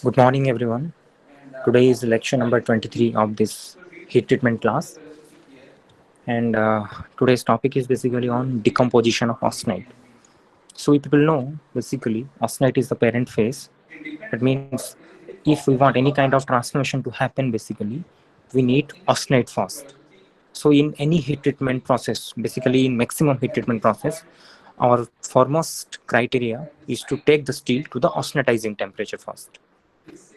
Good morning, everyone. Today is lecture number 23 of this heat treatment class. And today's topic is basically on decomposition of austenite. So we people know, basically, austenite is the parent phase. That means if we want any kind of transformation to happen, basically, we need austenite first. So in any heat treatment process, basically in maximum heat treatment process, our foremost criteria is to take the steel to the austenitizing temperature first.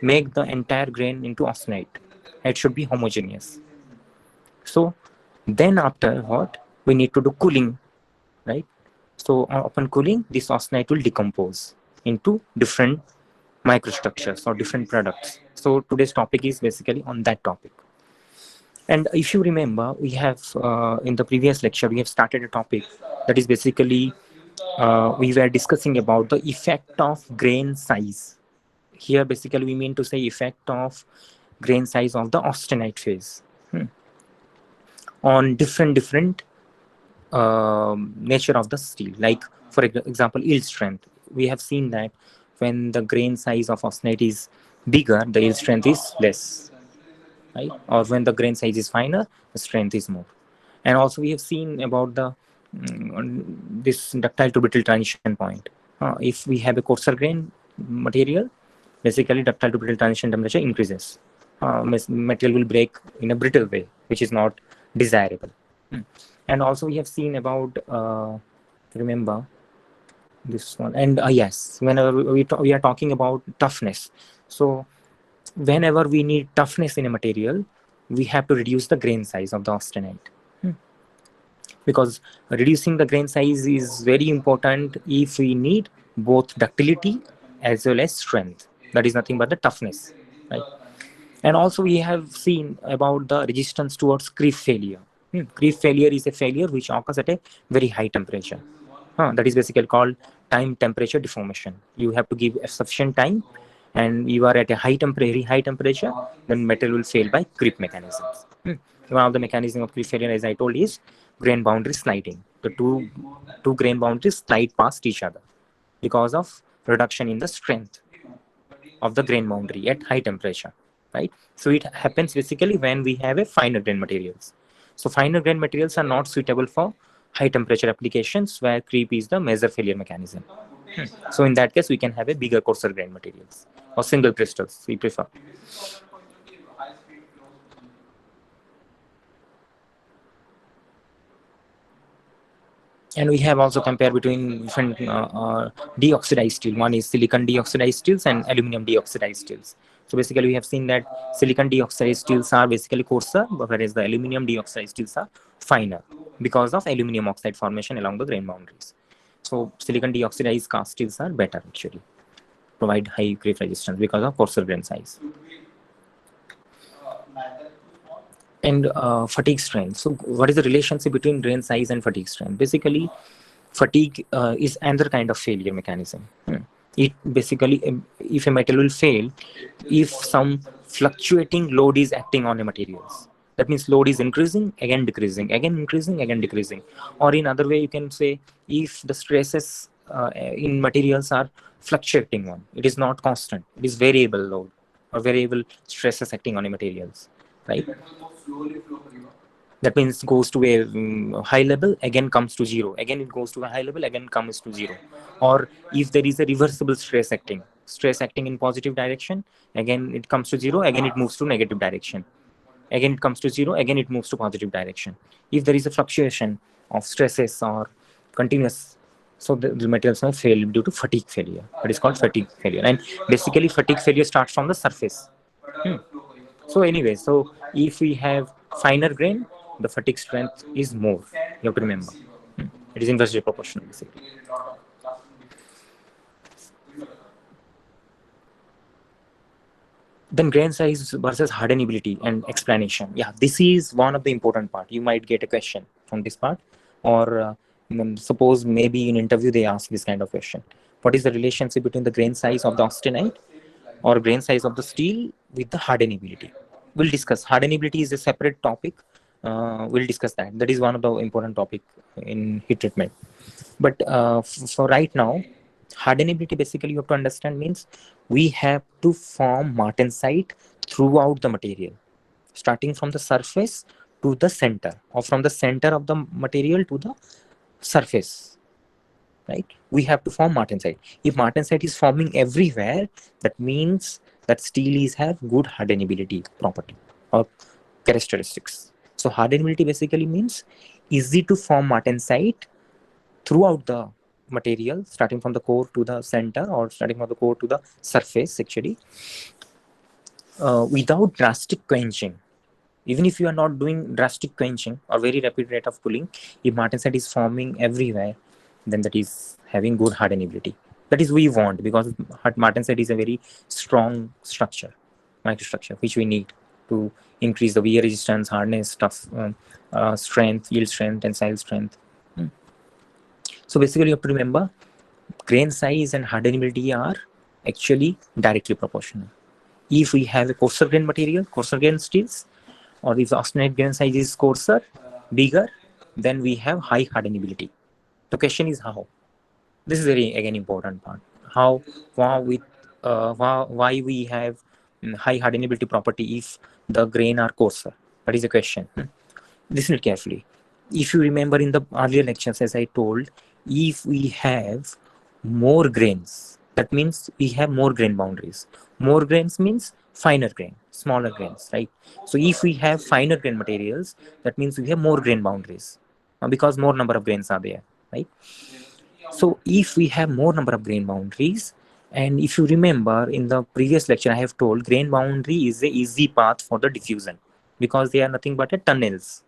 Make the entire grain into austenite. It should be homogeneous. So then after what? We need to do cooling, right? So upon cooling, this austenite will decompose into different microstructures or different products. So today's topic is basically on that topic. And if you remember, we have in the previous lecture, we have started a topic that is basically we were discussing about the effect of grain size. Here, basically, we mean to say effect of grain size of the austenite phase on different nature of the steel. Like, for example, yield strength. We have seen that when the grain size of austenite is bigger, the yield strength is less, right? Or when the grain size is finer, the strength is more. And also, we have seen about the this ductile to brittle transition point. If we have a coarser grain material, basically ductile to brittle transition temperature increases. Material will break in a brittle way, which is not desirable. And also we have seen about remember this one. And yes, whenever we are talking about toughness, so whenever we need toughness in a material, we have to reduce the grain size of the austenite, because reducing the grain size is very important if we need both ductility as well as strength. That is nothing but the toughness, right? And also we have seen about the resistance towards creep failure. Creep failure is a failure which occurs at a very high temperature. That is basically called time temperature deformation. You have to give a sufficient time and you are at a very high temperature, then metal will fail by creep mechanisms. One of the mechanisms of creep failure, as I told, is grain boundary sliding. The two grain boundaries slide past each other because of reduction in the strength of the grain boundary at high temperature, right? So it happens basically when we have a finer grain materials. So finer grain materials are not suitable for high temperature applications where creep is the major failure mechanism. So in that case, we can have a bigger coarser grain materials or single crystals we prefer. And we have also compared between different deoxidized steel. One is silicon deoxidized steels and aluminum deoxidized steels. So basically, we have seen that silicon deoxidized steels are basically coarser, whereas the aluminum deoxidized steels are finer because of aluminum oxide formation along the grain boundaries. So silicon deoxidized cast steels are better actually, provide high creep resistance because of coarser grain size. And fatigue strength. So what is the relationship between grain size and fatigue strength? Basically, fatigue is another kind of failure mechanism. It basically, if a metal will fail, if some fluctuating load is acting on the materials. That means load is increasing, again decreasing, again increasing, again decreasing. Or in other way, you can say if the stresses in materials are fluctuating one, it is not constant, it is variable load or variable stresses acting on the materials, right? That means goes to a high level, again comes to zero, again it goes to a high level, again comes to zero. Or if there is a reversible stress acting in positive direction, again it comes to zero, again it moves to negative direction, again it comes to zero, again it moves to positive direction. If there is a fluctuation of stresses or continuous, so the materials may fail due to fatigue failure. That is called fatigue failure. And basically fatigue failure starts from the surface. So anyway, so if we have finer grain, the fatigue strength is more. You have to remember. It is inversely proportional, basically. Then grain size versus hardenability and explanation. Yeah, this is one of the important part. You might get a question from this part, or suppose maybe in interview they ask this kind of question. What is the relationship between the grain size of the austenite or grain size of the steel with the hardenability? We'll discuss. Hardenability is a separate topic. We'll discuss that. That is one of the important topic in heat treatment. But for right now, Hardenability, basically, you have to understand, means we have to form martensite throughout the material, starting from the surface to the center, or from the center of the material to the surface, right? We have to form martensite. If martensite is forming everywhere, that means that steel is have good hardenability property or characteristics. So hardenability basically means easy to form martensite throughout the material, starting from the core to the center, or starting from the core to the surface, actually, without drastic quenching. Even if you are not doing drastic quenching or very rapid rate of cooling, if martensite is forming everywhere, then that is having good hardenability. That is we want, because martensite is a very strong structure, microstructure, which we need to increase the wear resistance, hardness, tough, strength, yield strength, tensile strength. So basically, you have to remember, grain size and hardenability are actually directly proportional. If we have a coarser grain material, coarser grain steels, or if the austenite grain size is coarser, bigger, then we have high hardenability. The question is how. This is very again important part. How, why we have high hardenability property if the grain are coarser? That is the question. Listen carefully. If you remember in the earlier lectures, as I told, if we have more grains, that means we have more grain boundaries. More grains means finer grain, smaller grains, right? So if we have finer grain materials, that means we have more grain boundaries, because more number of grains are there, right? So if we have more number of grain boundaries, and if you remember in the previous lecture, I have told grain boundary is a easy path for the diffusion, because they are nothing but a tunnels,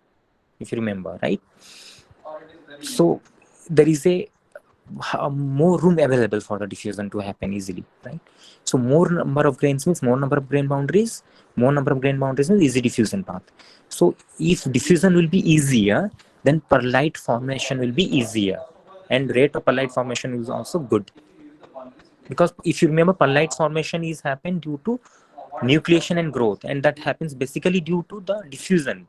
if you remember, right? So there is a more room available for the diffusion to happen easily, right? So more number of grains means more number of grain boundaries. More number of grain boundaries means easy diffusion path. So if diffusion will be easier, then pearlite formation will be easier, and rate of pearlite formation is also good, because if you remember, pearlite formation is happen due to nucleation and growth, and that happens basically due to the diffusion.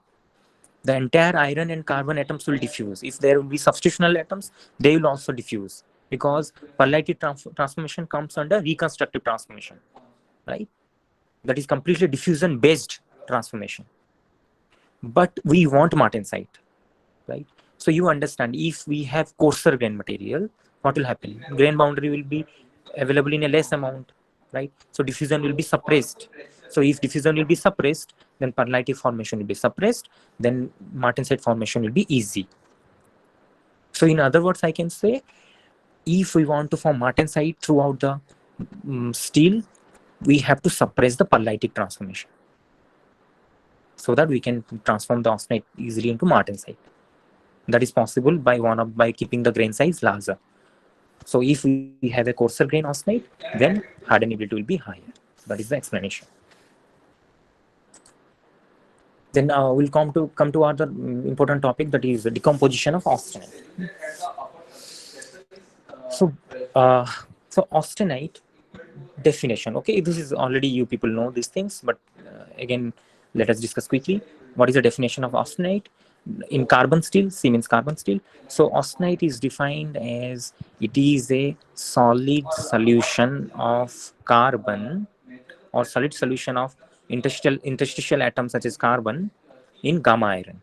The entire iron and carbon atoms will diffuse. If there will be substitutional atoms, they will also diffuse, because pearlite transformation comes under reconstructive transformation, right? That is completely diffusion based transformation. But we want martensite, right? So you understand, if we have coarser grain material, what will happen? Grain boundary will be available in a less amount, right? So diffusion will be suppressed. So if diffusion will be suppressed, then pearlite formation will be suppressed, then martensite formation will be easy. So in other words, I can say, if we want to form martensite throughout the steel, we have to suppress the pearlitic transformation, so that we can transform the austenite easily into martensite. That is possible by keeping the grain size larger. So if we have a coarser grain austenite, then hardenability will be higher. That is the explanation. Then we'll come to other important topic, that is the decomposition of austenite. So, uh, so austenite definition. Okay, this is already, you people know these things, but again, let us discuss quickly. What is the definition of austenite? In carbon steel, C means carbon steel. So austenite is defined as, it is a solid solution of carbon, or solid solution of interstitial atoms such as carbon in gamma iron,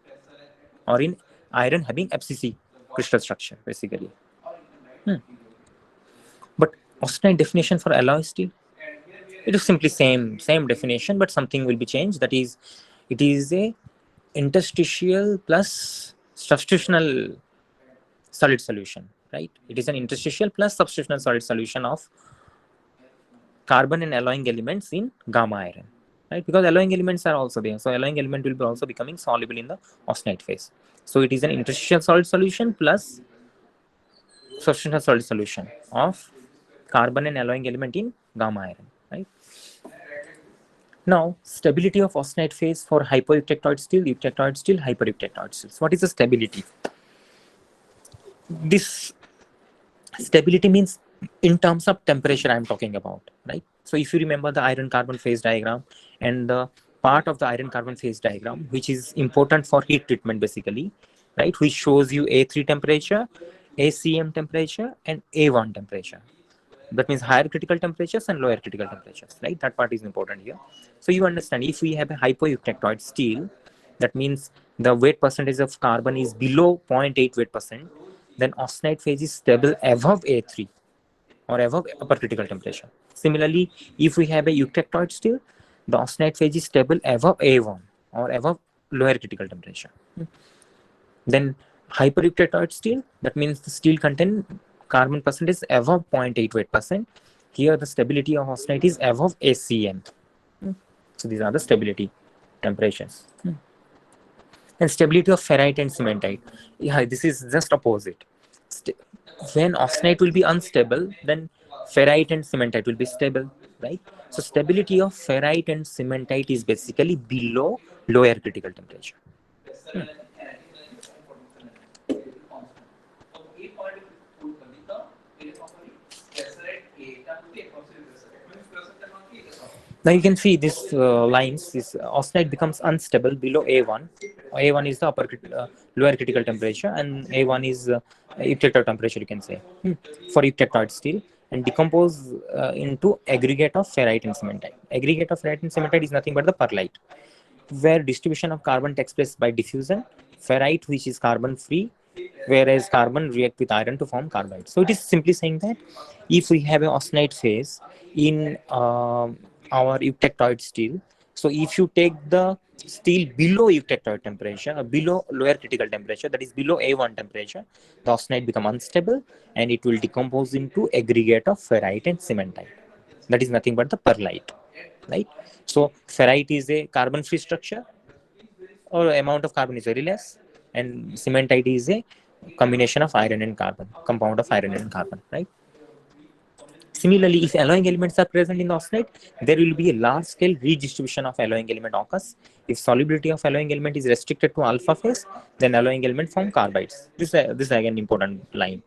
or in iron having FCC crystal structure, basically. But austenite definition for alloy steel, it is simply same definition, but something will be changed. That is, it is a interstitial plus substitutional solid solution, right? It is an interstitial plus substitutional solid solution of carbon and alloying elements in gamma iron, right? Because alloying elements are also there, so alloying element will be also becoming soluble in the austenite phase. So it is an interstitial solid solution plus substitutional solid solution of carbon and alloying element in gamma iron, right? Now, stability of austenite phase for hypoeutectoid steel, eutectoid steel, hypereutectoid steels. What is the stability? This stability means in terms of temperature I'm talking about, right? So if you remember the iron carbon phase diagram, and the part of the iron carbon phase diagram which is important for heat treatment, basically, right, which shows you A3 temperature, ACM temperature, and A1 temperature. That means higher critical temperatures and lower critical temperatures, right? That part is important here. So you understand, if we have a hypoeutectoid steel, that means the weight percentage of carbon is below 0.8 weight percent, then austenite phase is stable above A3 or above upper critical temperature. Similarly, if we have a eutectoid steel, the austenite phase is stable above A1 or above lower critical temperature. Then hypereutectoid steel, that means the steel contain carbon percentage above 0.8 weight percent. Here the stability of austenite is above ACM. So these are the stability temperatures. And stability of ferrite and cementite. Yeah, this is just opposite. When austenite will be unstable, then ferrite and cementite will be stable, right? So stability of ferrite and cementite is basically below lower critical temperature. Now you can see this lines. This austenite becomes unstable below A1. A1 is the lower critical temperature, and A1 is eutectoid temperature. You can say for eutectoid steel, and decompose into aggregate of ferrite and cementite. Aggregate of ferrite and cementite is nothing but the pearlite, where distribution of carbon takes place by diffusion. Ferrite, which is carbon free, whereas carbon react with iron to form carbide. So it is simply saying that if we have a austenite phase in our eutectoid steel, so if you take the steel below eutectoid temperature, below lower critical temperature, that is below A1 temperature, the austenite become unstable and it will decompose into aggregate of ferrite and cementite. That is nothing but the pearlite, right? So ferrite is a carbon free structure, or amount of carbon is very less, and cementite is a combination of iron and carbon, compound of iron and carbon, right? Similarly, if alloying elements are present in the austenite, there will be a large scale redistribution of alloying element occurs. If solubility of alloying element is restricted to alpha phase, then alloying element form carbides. This is again important line.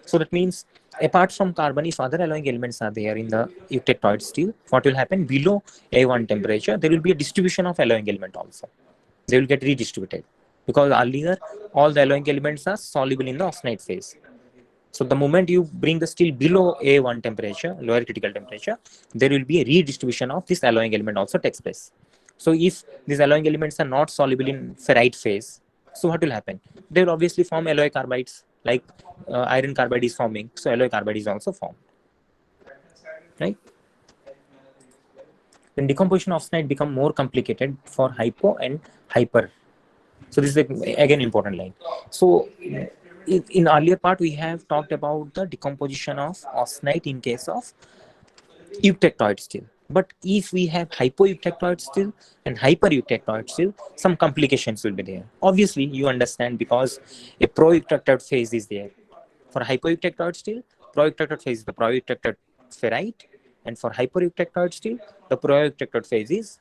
So that means apart from carbon, if other alloying elements are there in the eutectoid steel, what will happen? Below A1 temperature, there will be a distribution of alloying element also. They will get redistributed because earlier all the alloying elements are soluble in the austenite phase. So the moment you bring the steel below A1 temperature, lower critical temperature, there will be a redistribution of this alloying element also takes place. So if these alloying elements are not soluble in ferrite phase, so what will happen? They will obviously form alloy carbides, like iron carbide is forming. So alloy carbide is also formed, right? Then decomposition of austenite become more complicated for hypo and hyper. So this is again important line. So in earlier part we have talked about the decomposition of austenite in case of eutectoid steel. But if we have hypoeutectoid steel and hypereutectoid steel, some complications will be there. Obviously, you understand because a proeutectoid phase is there. For hypoeutectoid steel, proeutectoid phase is the proeutectoid ferrite, and for hypereutectoid steel, the proeutectoid phase is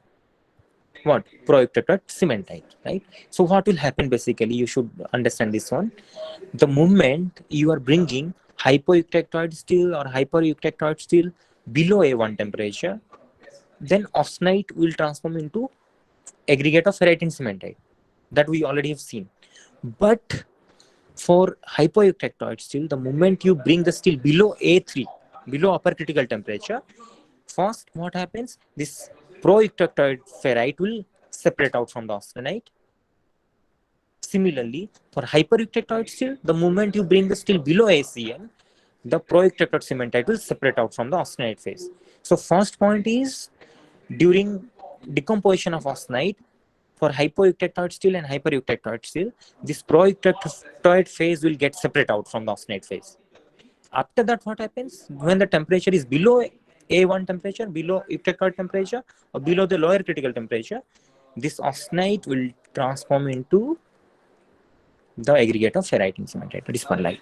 what? Proeutectoid cementite, right? So what will happen basically, you should understand this one. The moment you are bringing hypoeutectoid steel or hypereutectoid steel below A1 temperature, then austenite will transform into aggregate of ferrite and cementite. That we already have seen. But for hypoeutectoid steel, the moment you bring the steel below A3, below upper critical temperature, first what happens? This proeutectoid ferrite will separate out from the austenite. Similarly, for hypereutectoid steel, the moment you bring the steel below ACM, the proeutectoid cementite will separate out from the austenite phase. So first point is, during decomposition of austenite, for hypoeutectoid steel and hypereutectoid steel, this proeutectoid phase will get separate out from the austenite phase. After that, what happens? When the temperature is below A1 temperature, below eutectoid temperature, or below the lower critical temperature, this austenite will transform into the aggregate of ferrite and cementite, that is pearlite.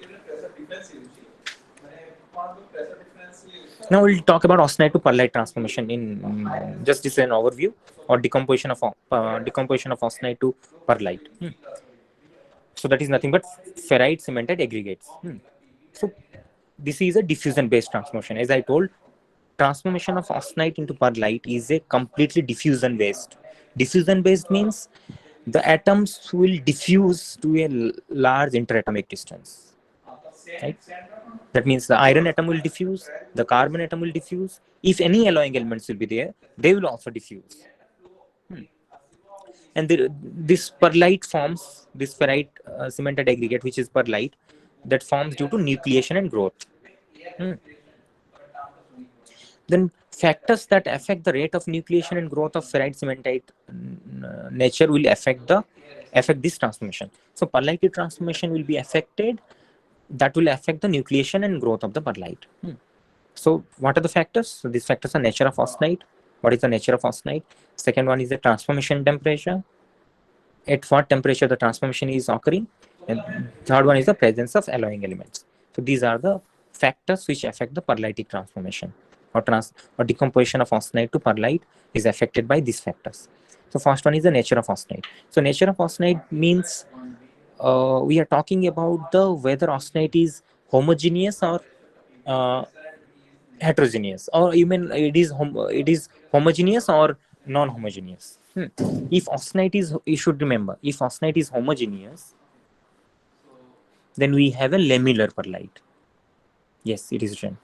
Now we'll talk about austenite to pearlite transformation in just this an overview, or decomposition of austenite to pearlite. So that is nothing but ferrite cementite aggregates. So this is a diffusion based transformation. As I told, transformation of austenite into pearlite is a completely diffusion based. Diffusion based means the atoms will diffuse to a large interatomic distance. right? That means the iron atom will diffuse, the carbon atom will diffuse. If any alloying elements will be there, they will also diffuse. And this pearlite forms, this ferrite cemented aggregate, which is pearlite, that forms due to nucleation and growth. Then factors that affect the rate of nucleation and growth of ferrite cementite nature will affect this transformation. So pearlite transformation will be affected, that will affect the nucleation and growth of the pearlite. So what are the factors? So these factors are nature of austenite. What is the nature of austenite? Second one is the transformation temperature. At what temperature the transformation is occurring. And third one is the presence of alloying elements. So these are the factors which affect the pearlitic transformation, or decomposition of austenite to pearlite is affected by these factors. So first one is the nature of austenite. So nature of austenite means we are talking about the whether austenite is homogeneous or uh, heterogeneous, or you mean it is homogeneous or non-homogeneous. If austenite is, you should remember, if austenite is homogeneous, then we have a lamellar pearlite. Yes, it is written.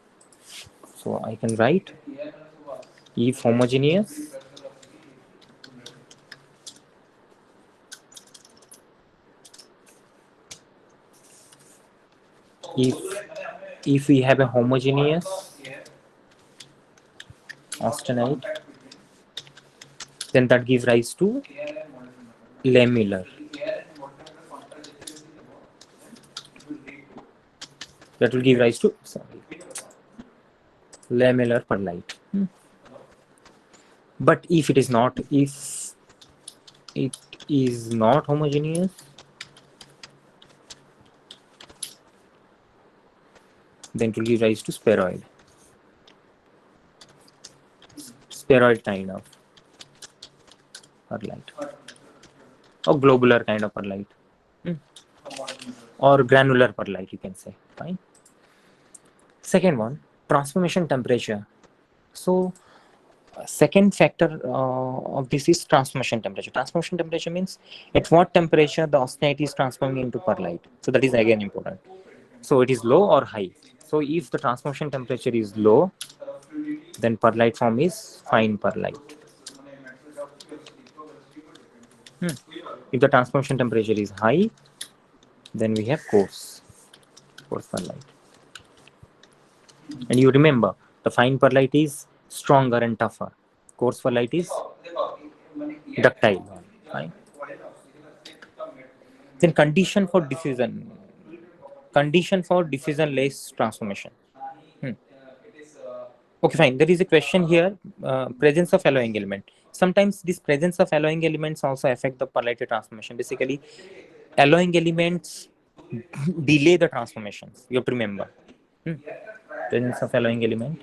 So I can write, if homogeneous, if we have a homogeneous austenite, then that gives rise to lamellar. That will give rise to lamellar pearlite. But if it is not, if it is not homogeneous, then it will give rise to spheroid kind of pearlite, or globular kind of pearlite, or granular pearlite, you can say. Fine. Second one, transformation temperature. So second factor of this is transformation temperature. Transformation temperature means at what temperature the austenite is transforming into pearlite. So that is again important. So it is low or high. So if the transformation temperature is low, then pearlite form is fine pearlite. If the transformation temperature is high, then we have coarse pearlite. And you remember, the fine pearlite is stronger and tougher. Coarse pearlite is ductile. Fine. Then condition for diffusionless transformation. Okay, fine. There is a question here, presence of alloying element. Sometimes this presence of alloying elements also affect the pearlite transformation. Basically, alloying elements delay the transformations. You have to remember. Presence of alloying element.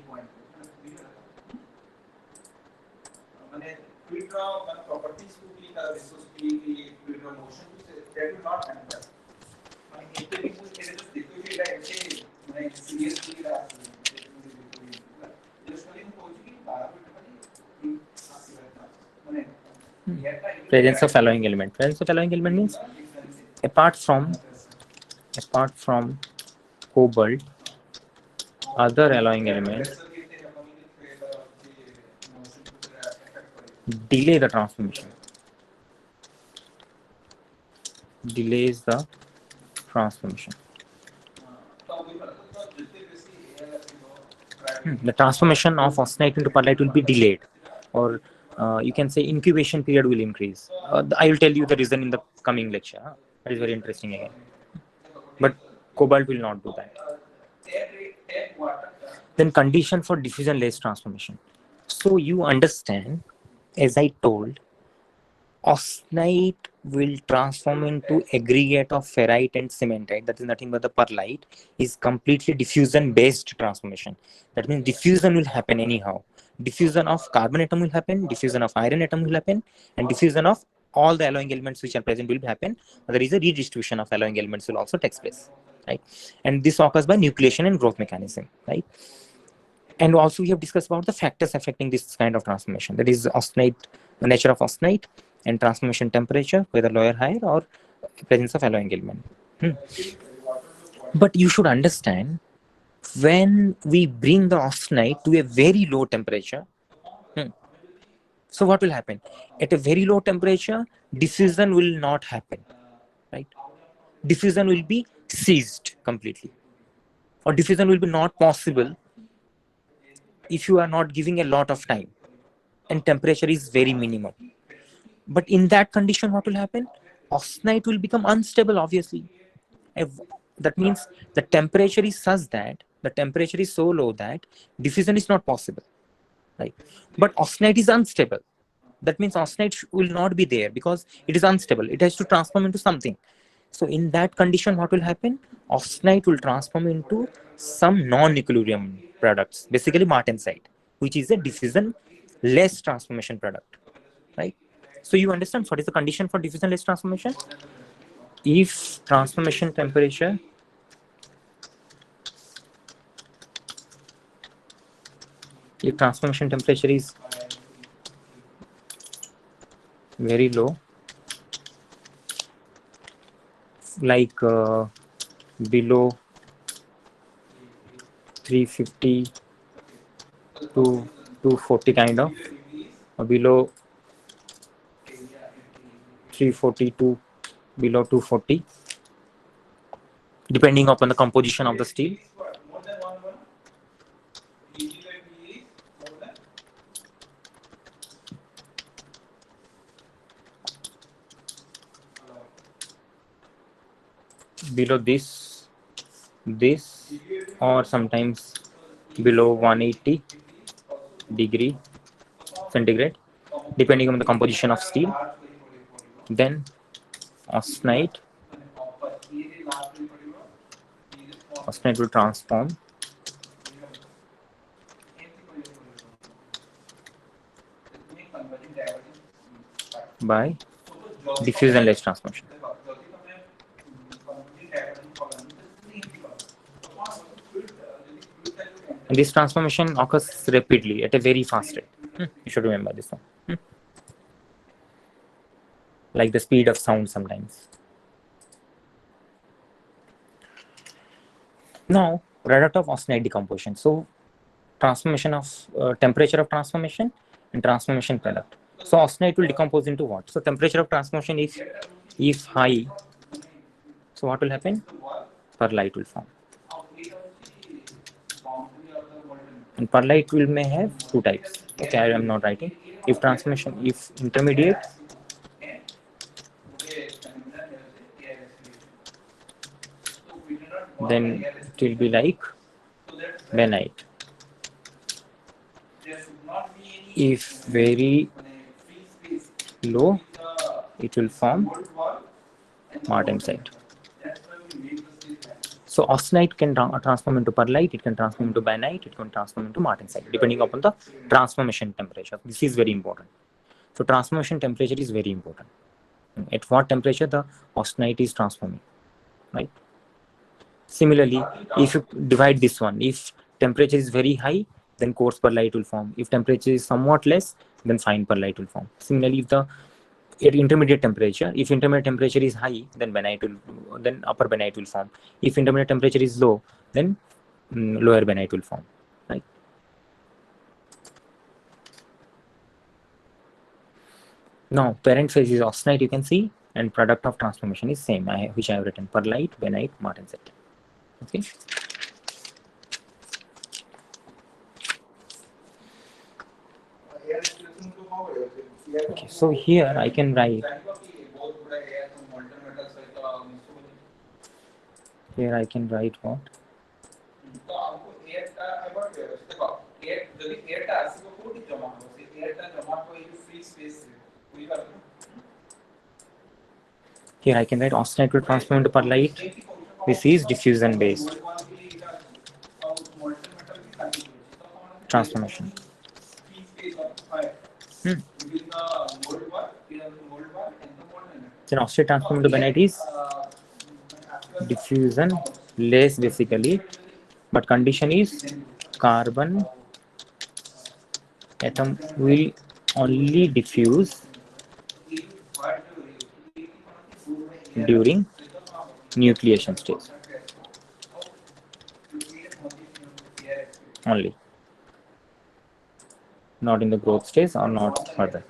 Presence of alloying element. Presence of alloying element means apart from cobalt, other alloying elements delay the transformation. Delays the transformation. The transformation of austenite into pearlite will be delayed, or you can say incubation period will increase. I will tell you the reason in the coming lecture. That is very interesting again. But cobalt will not do that. Then condition for diffusionless transformation. So you understand, as I told, austenite will transform into aggregate of ferrite and cementite, that is nothing but the pearlite, is completely diffusion based transformation. That means diffusion will happen anyhow. Diffusion of carbon atom will happen, diffusion of iron atom will happen, and diffusion of all the alloying elements which are present will happen. There is a redistribution of alloying elements will also take place, right? And this occurs by nucleation and growth mechanism, right? And also we have discussed about the factors affecting this kind of transformation. That is austenite, the nature of austenite, and transformation temperature, whether lower, higher, or presence of alloying element. But you should understand, when we bring the austenite to a very low temperature, so what will happen? At a very low temperature, diffusion will not happen, right? Diffusion will be ceased completely, or diffusion will be not possible if you are not giving a lot of time and temperature is very minimum. But in that condition, what will happen? Austenite will become unstable, obviously. That means the temperature is such that the temperature is so low that diffusion is not possible, right? But austenite is unstable. That means austenite will not be there because it is unstable. It has to transform into something. So in that condition, what will happen? Austenite will transform into some non-equilibrium products, basically martensite, which is a diffusion less transformation product, right? So you understand what is the condition for diffusion less transformation? If transformation temperature is very low, like below 350 to 240 kind of, or below 340 to below 240, depending upon the composition of the steel. Below this, or sometimes below 180 degree centigrade, depending on the composition of steel, then austenite will transform by diffusionless transformation. And this transformation occurs rapidly at a very fast rate. You should remember this one. Like the speed of sound sometimes. Now, product of austenite decomposition. So, transformation of temperature of transformation and transformation product. So, austenite will decompose into what? So, temperature of transformation if high, so what will happen? Pearlite will form. And pearlite will may have two types. Okay, I am not writing. If intermediate, then it will be like benite. If very low, it will form martensite. So austenite can transform into pearlite, it can transform into benite, it can transform into martensite, depending upon the transformation temperature. This is very important. So transformation temperature is very important. At what temperature the austenite is transforming, right? Similarly, if you divide this one, if temperature is very high, then coarse pearlite will form. If temperature is somewhat less, then fine pearlite will form. Similarly, if at intermediate temperature, if intermediate temperature is high, then upper benite will form. If intermediate temperature is low, then lower benite will form, right? Now, parent phase is austenite, you can see, and product of transformation is same, which I have written: pearlite, benite, martensite. Okay. Okay, so here I can write. Here I can write what? Here I can write austenite will transform into pearlite. This is diffusion based transformation. Then austenite transform into benite is diffusion less basically, but condition is carbon atom will only diffuse during nucleation stage. only, not in the growth stage or not further.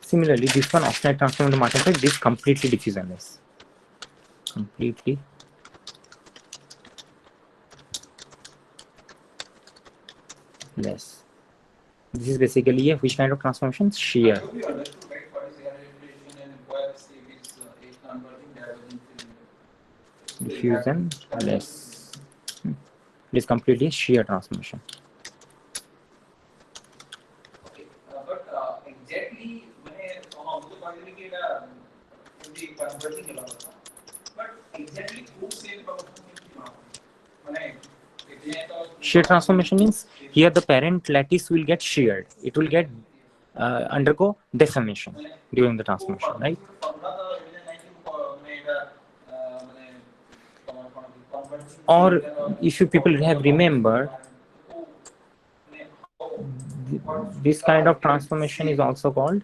Similarly, this one Austenite transform into Martin-Fite, this completely diffusionless. Completely less. This is basically a which kind of transformation? Shear. Diffusion less. It is completely shear transformation. Shear transformation means here the parent lattice will get sheared. It will get undergo deformation during the transformation, right? Or if you people have remembered, this kind of transformation is also called,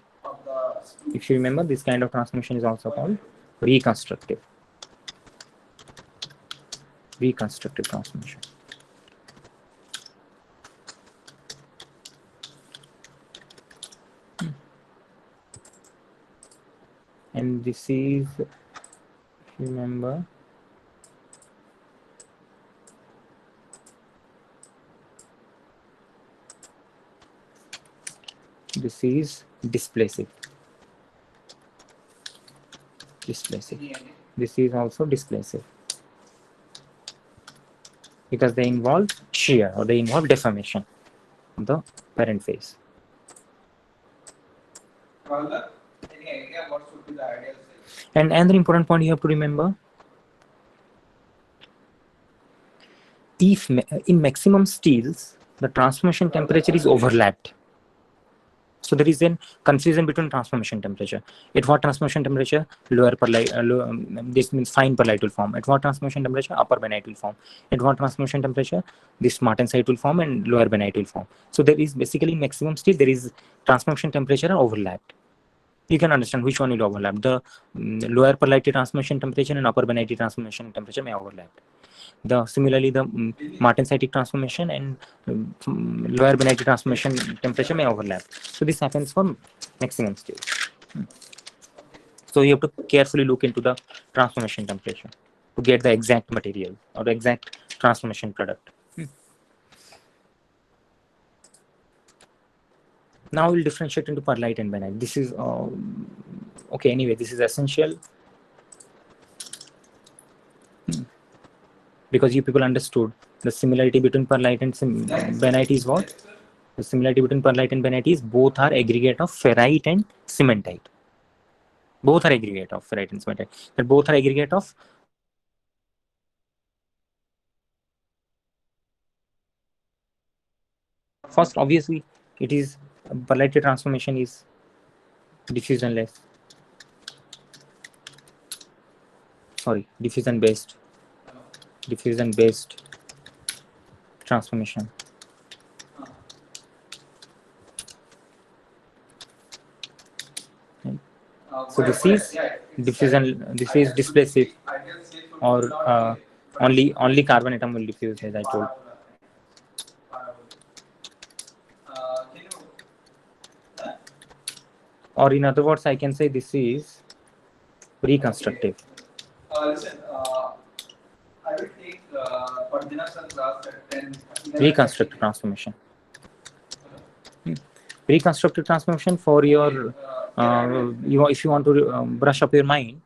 if you remember, this kind of transformation is also called reconstructive transformation. And this is, if you remember, this is displacive. This is also displacive because they involve shear or they involve deformation of the parent phase. And another important point you have to remember, if in maximum steels the transformation temperature is overlapped, so there is a confusion between transformation temperature. At what transformation temperature? Lower pearlite, this means fine pearlite will form. At what transformation temperature? Upper benite will form. At what transformation temperature? This martensite will form and lower benite will form. So there is basically maximum steel, there is transformation temperature overlapped. You can understand which one will overlap. The lower pearlite transformation temperature and upper benite transformation temperature may overlap. Similarly, the martensitic transformation and lower benite transformation temperature may overlap. So this happens for maximum stage. So you have to carefully look into the transformation temperature to get the exact material or the exact transformation product. Now we'll differentiate into pearlite and benite. This is okay. Anyway, this is essential because you people understood the similarity between pearlite and benite is what? The similarity between pearlite and benite is both are aggregate of ferrite and cementite. Both are aggregate of ferrite and cementite. That both are aggregate of first, obviously, it is pearlite transformation is diffusionless. Sorry, diffusion based transformation. So this is diffusion. This is displacive, or only carbon atom will diffuse, as I told. Or in other words, I can say this is reconstructive. I will take coordination class at 10. Reconstructive transformation. Reconstructive transformation for your, if you want to brush up your mind,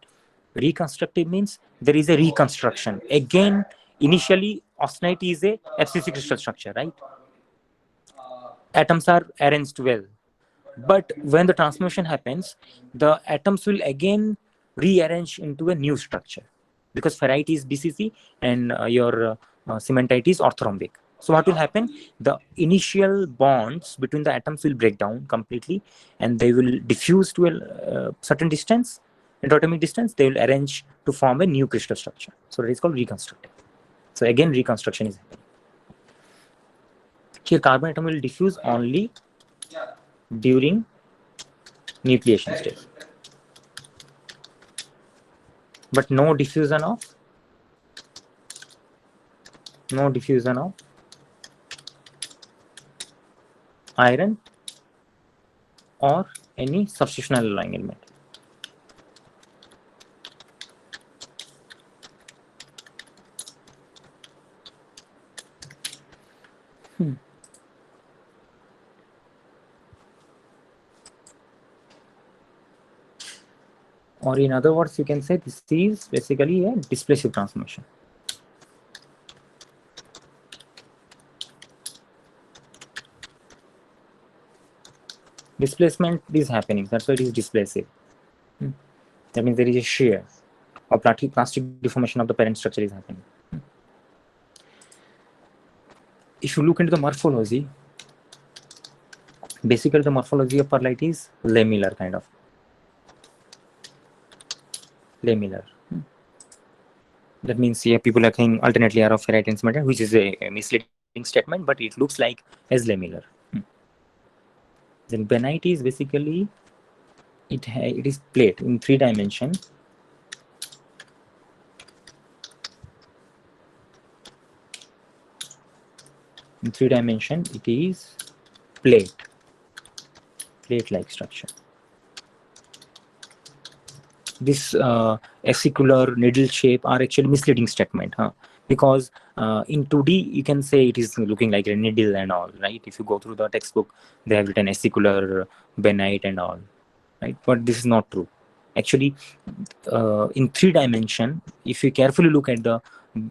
reconstructive means there is a reconstruction. Again, initially, austenite is a FCC crystal structure, right? Atoms are arranged well. But when the transformation happens, the atoms will again rearrange into a new structure because ferrite is BCC and your cementite is orthorhombic. So what will happen? The initial bonds between the atoms will break down completely and they will diffuse to a certain distance, endoatomic distance. They will arrange to form a new crystal structure. So that is called reconstructive. So again, reconstruction is happening. Here carbon atom will diffuse only during nucleation stage, but no diffusion of iron or any substitutional alloying element. Or in other words, you can say this is basically a displacive transformation. Displacement is happening, that's why it is displacive. That means there is a shear or plastic deformation of the parent structure is happening. If you look into the morphology, basically the morphology of pearlite is lamellar kind of. Lamellar. That means here people are saying alternate layer of ferrite and cementite, which is a misleading statement, but it looks like as lamellar. Then benite is basically it is plate in 3 dimension. In 3 dimension, it is plate-like structure. This acicular needle shape are actually misleading statement, because in 2D you can say it is looking like a needle and all, right? If you go through the textbook, they have written acicular, benite and all, right? But this is not true. Actually, in 3 dimension, if you carefully look at the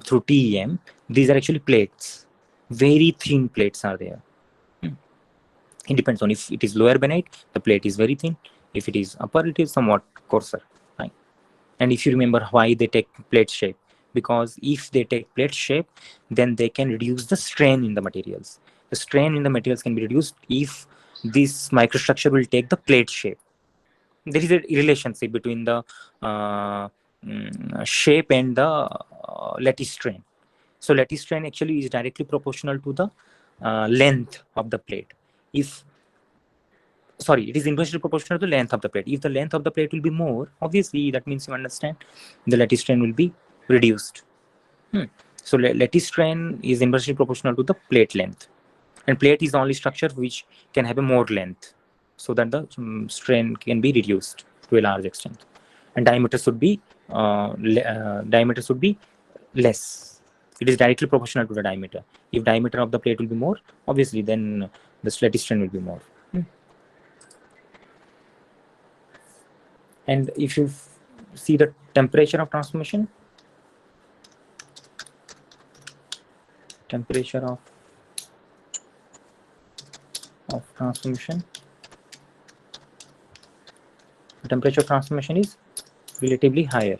through TEM, these are actually plates. Very thin plates are there. It depends on if it is lower benite, the plate is very thin. If it is upper, it is somewhat coarser. Right? And if you remember why they take plate shape, because if they take plate shape, then they can reduce the strain in the materials. The strain in the materials can be reduced if this microstructure will take the plate shape. There is a relationship between the shape and the lattice strain. So lattice strain actually is directly proportional to the length of the plate. It is inversely proportional to the length of the plate. If the length of the plate will be more, obviously that means you understand the lattice strain will be reduced. So lattice strain is inversely proportional to the plate length, and plate is the only structure which can have a more length, so that the strain can be reduced to a large extent, and diameter should be less. It is directly proportional to the diameter. If diameter of the plate will be more, obviously then the lattice strain will be more. And if you see the temperature of transformation, temperature of transformation, the temperature of transformation is relatively higher.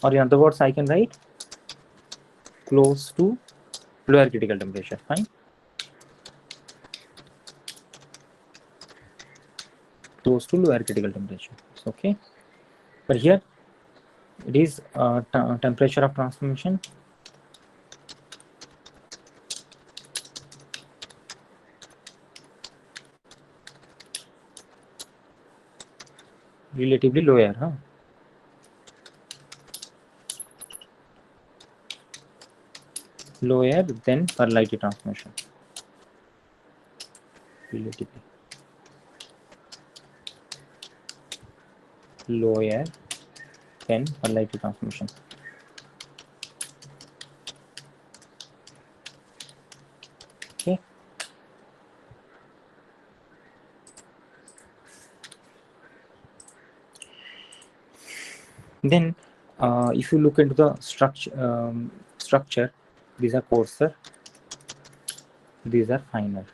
Or in other words, I can write close to lower critical temperature. Fine. Close to lower critical temperature. It's okay. But here it is temperature of transformation relatively lower. Lower than pearlite transformation. Relatively lower than pearlite transformation. Okay. Then, if you look into the structure, these are coarser, these are finer.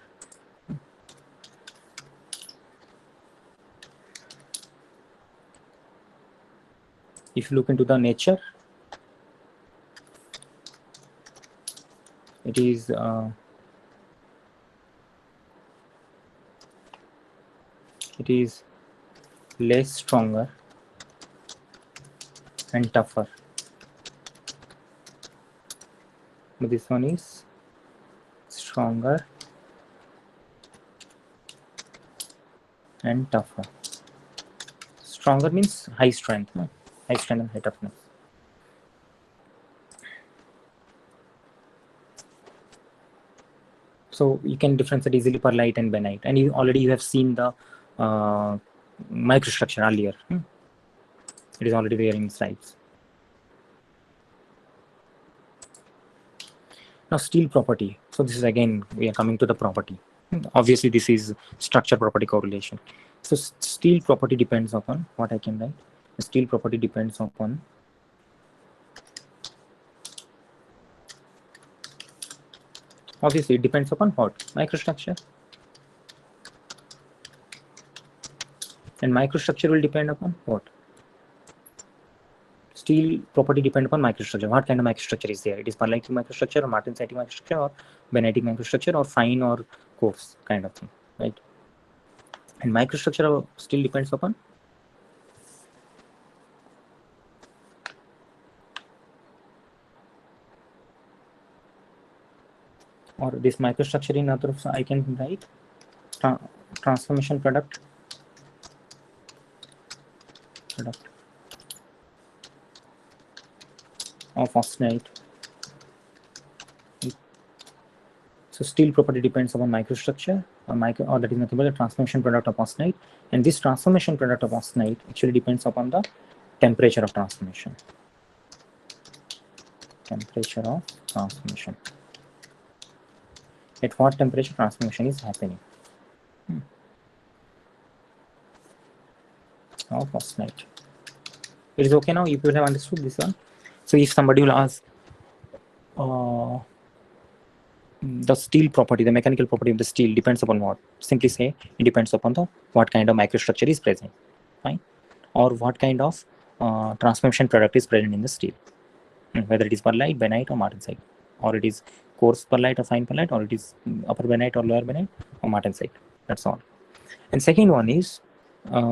If you look into the nature, it is less stronger and tougher. but this one is stronger and tougher. Stronger means high strength, no? High strength and high toughness. So you can differentiate easily pearlite and benite, and you have seen the microstructure earlier. It is already there in slides. Now steel property. So this is again we are coming to the property. Obviously this is structure property correlation. So steel property depends upon what I can write. The steel property depends upon obviously it depends upon what? Microstructure. And microstructure will depend upon what? Steel property depend upon microstructure. What kind of microstructure is there? It is pearlite microstructure or martensite microstructure or benitic microstructure or fine or coarse kind of thing, right? And microstructure still depends upon or this microstructure in other I can write transformation product of austenite. So steel property depends upon microstructure or that is nothing but the transformation product of austenite, and this transformation product of austenite actually depends upon the temperature of transformation. Temperature of transformation. At what temperature transformation is happening? Of austenite. It is okay now. You people have understood this one. So if somebody will ask the steel property, the mechanical property of the steel depends upon what? Simply say it depends upon the what kind of microstructure is present, fine, or what kind of transformation product is present in the steel, whether it is pearlite, benite, or martensite, or it is coarse pearlite or fine pearlite, or it is upper benite or lower benite or martensite. That's all. And second one is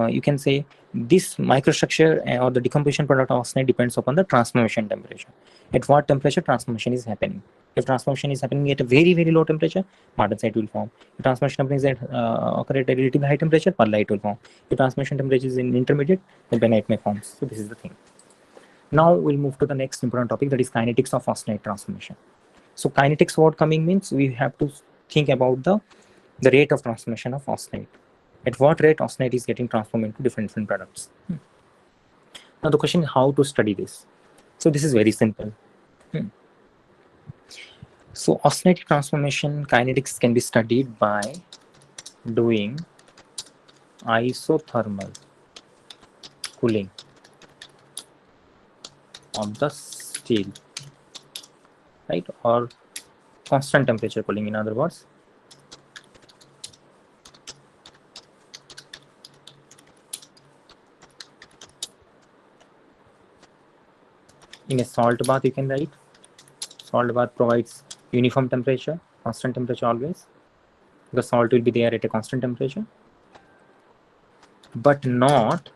you can say this microstructure or the decomposition product of austenite depends upon the transformation temperature. At what temperature transformation is happening? If transformation is happening at a very, very low temperature, martensite will form. If transformation happens at occur at a relatively high temperature, pearlite will form. If transformation temperature is in intermediate, then benite may form. So this is the thing. Now we'll move to the next important topic, that is kinetics of austenite transformation. So kinetics word coming means we have to think about the rate of transformation of austenite. At what rate austenite is getting transformed into different products. Now the question is how to study this. So this is very simple. So austenitic transformation kinetics can be studied by doing isothermal cooling of the steel, right, or constant temperature cooling, in other words. In a salt bath, you can write salt bath provides uniform temperature, constant temperature always. The salt will be there at a constant temperature, but not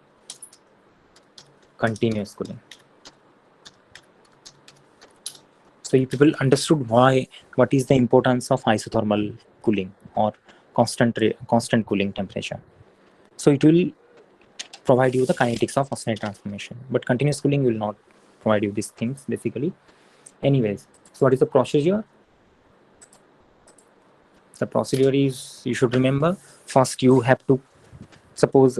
continuous cooling. So you people understood what is the importance of isothermal cooling or constant cooling temperature. So it will provide you the kinetics of austenite transformation, but continuous cooling will not provide you these things basically. Anyways, so what is the procedure? The procedure is, you should remember, first you have to suppose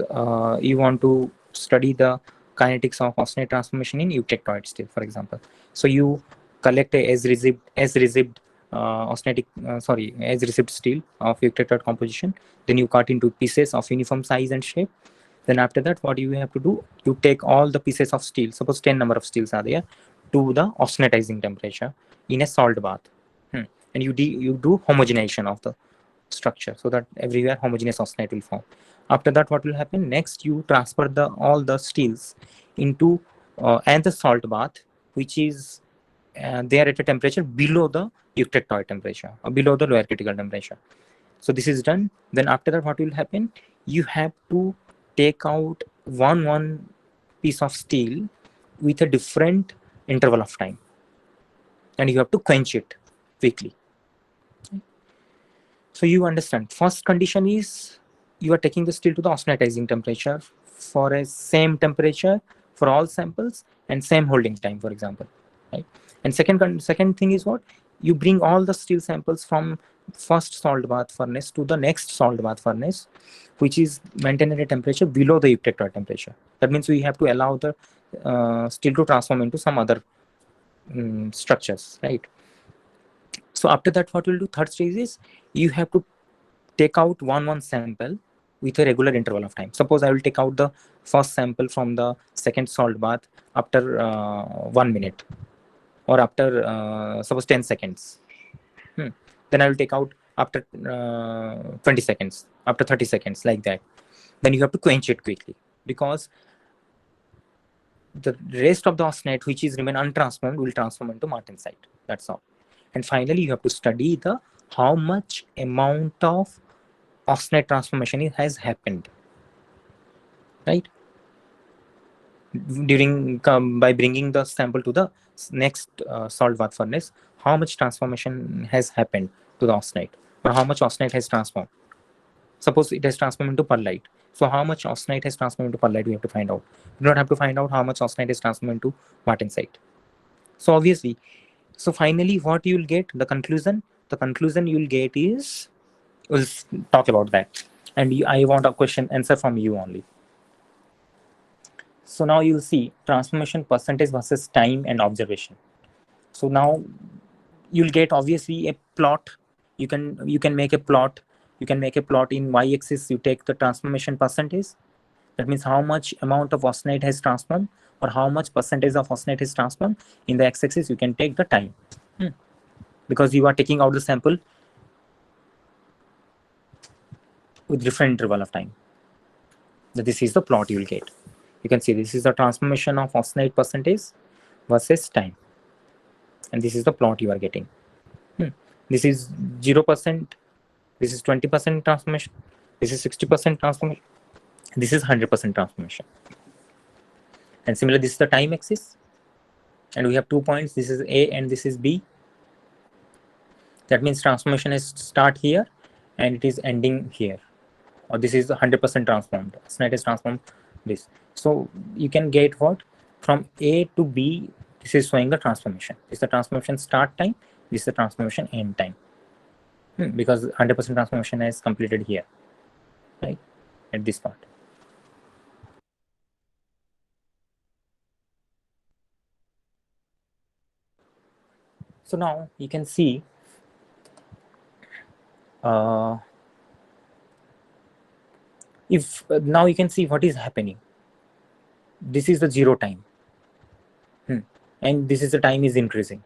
you want to study the kinetics of austenite transformation in eutectoid steel, for example. So you collect a as received steel of eutectoid composition, then you cut into pieces of uniform size and shape. Then after that, what you have to do, you take all the pieces of steel, suppose 10 number of steels are there, to the austenitizing temperature in a salt bath, and you do homogenization of the structure so that everywhere homogeneous austenite will form. After that, what will happen next? You transfer all the steels into and the salt bath, which is there at a temperature below the eutectoid temperature or below the lower critical temperature. So this is done. Then after that, what will happen? You have to take out one piece of steel with a different interval of time. and you have to quench it quickly. So you understand, first condition is you are taking the steel to the austenitizing temperature for a same temperature for all samples and same holding time, for example, right? And second thing is what? You bring all the steel samples from first salt bath furnace to the next salt bath furnace, which is maintained at a temperature below the eutector temperature. That means we have to allow the steel to transform into some other structures, right? So after that, what we'll do, third stage is you have to take out one sample with a regular interval of time. Suppose I will take out the first sample from the second salt bath after 1 minute, or after suppose 10 seconds. Then I will take out after 20 seconds, after 30 seconds, like that. Then you have to quench it quickly, because the rest of the austenite which is remain untransformed will transform into martensite. That's all. And finally, you have to study the how much amount of austenite transformation has happened, right? During by bringing the sample to the next salt bath furnace, how much transformation has happened to the austenite, or how much austenite has transformed. Suppose it has transformed into pearlite. So how much austenite has transformed into pearlite, we have to find out. We do not have to find out how much austenite is transformed into martensite. So obviously, so finally, what you will get, the conclusion you will get is, we'll talk about that. And I want a question answer from you only. So now you'll see transformation percentage versus time and observation. So now you'll get obviously a plot. You can make a plot. You can make a plot in y-axis. You take the transformation percentage. That means how much amount of austenite has transformed, or how much percentage of austenite is transformed. In the x-axis, you can take the time, because you are taking out the sample with different interval of time. This is the plot you will get. You can see this is the transformation of austenite percentage versus time, and this is the plot you are getting. This is 0%, this is 20% transformation, this is 60% transformation, this is 100% transformation. And similarly, this is the time axis, and we have 2 points, this is A and this is B. That means transformation is start here and it is ending here, or this is 100% transformed. Austenite is transformed this. So you can get what? From A to B, this is showing the transformation. This is the transformation start time, this is the transformation end time. Because 100% transformation is completed here, right, at this part. So now you can see now you can see what is happening. This is the 0 time, and this is the time is increasing,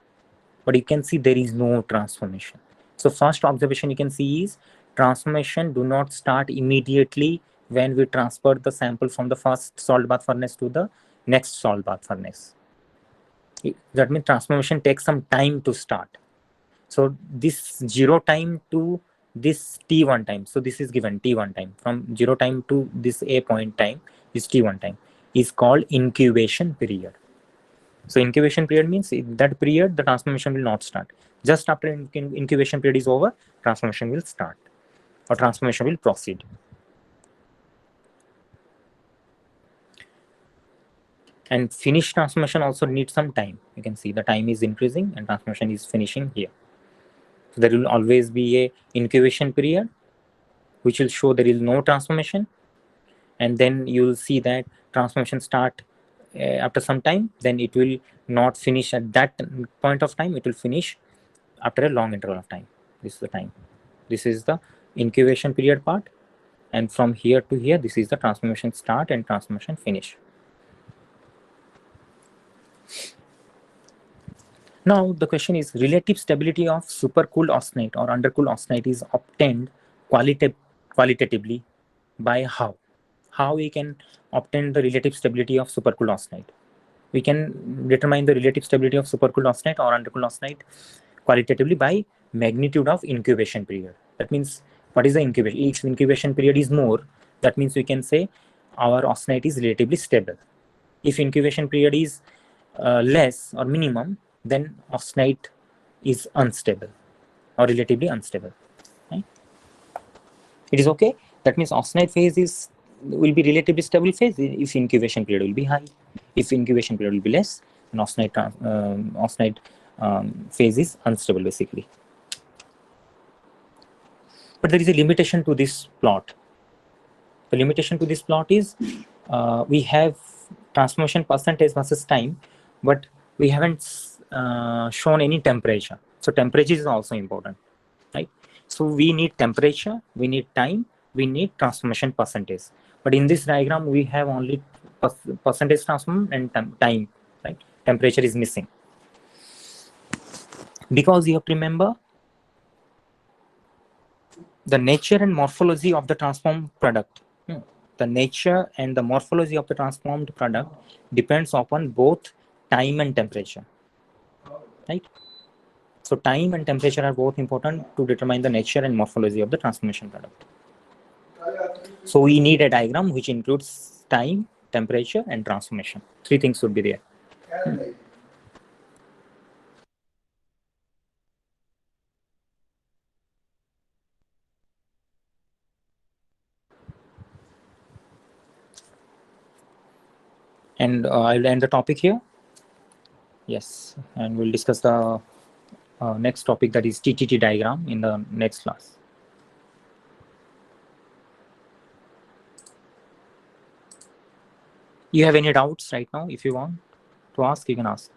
but you can see there is no transformation. So first observation you can see is transformation do not start immediately when we transfer the sample from the first salt bath furnace to the next salt bath furnace. That means transformation takes some time to start. So this 0 time to this t1 time, so this is given t1 time, from 0 time to this a point time is t1 time, is called incubation period. So incubation period means in that period the transformation will not start. Just after incubation period is over, transformation will start, or transformation will proceed. And finish transformation also needs some time. You can see the time is increasing and transformation is finishing here. So there will always be a incubation period which will show there is no transformation, and then you will see that transformation start after some time, then it will not finish at that point of time, it will finish after a long interval of time. This is the time. This is the incubation period part, and from here to here, this is the transformation start and transformation finish. Now the question is, relative stability of supercooled austenite or undercooled austenite is obtained qualitatively by how? How we can obtain the relative stability of supercooled austenite? We can determine the relative stability of supercooled austenite or undercooled austenite qualitatively by magnitude of incubation period. That means, what is the incubation? Each incubation period is more, that means we can say our austenite is relatively stable. If incubation period is less or minimum, then austenite is unstable or relatively unstable. Right? It is okay. That means austenite phase will be relatively stable phase if incubation period will be high. If incubation period will be less, then austenite phase is unstable basically. But there is a limitation to this plot. The limitation to this plot is we have transformation percentage versus time, but we haven't shown any temperature. So temperature is also important, right? So we need temperature, we need time, we need transformation percentage. But in this diagram, we have only percentage transform and time, right? Temperature is missing. Because you have to remember the nature and morphology of the transformed product. The nature and the morphology of the transformed product depends upon both time and temperature, right? So time and temperature are both important to determine the nature and morphology of the transformation product. So we need a diagram which includes time, temperature, and transformation. Three things should be there. And I'll end the topic here. Yes, and we'll discuss the next topic, that is TTT diagram, in the next class. You have any doubts right now? If you want to ask, you can ask.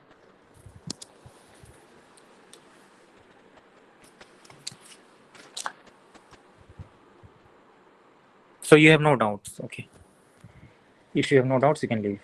So you have no doubts. Okay. If you have no doubts, you can leave.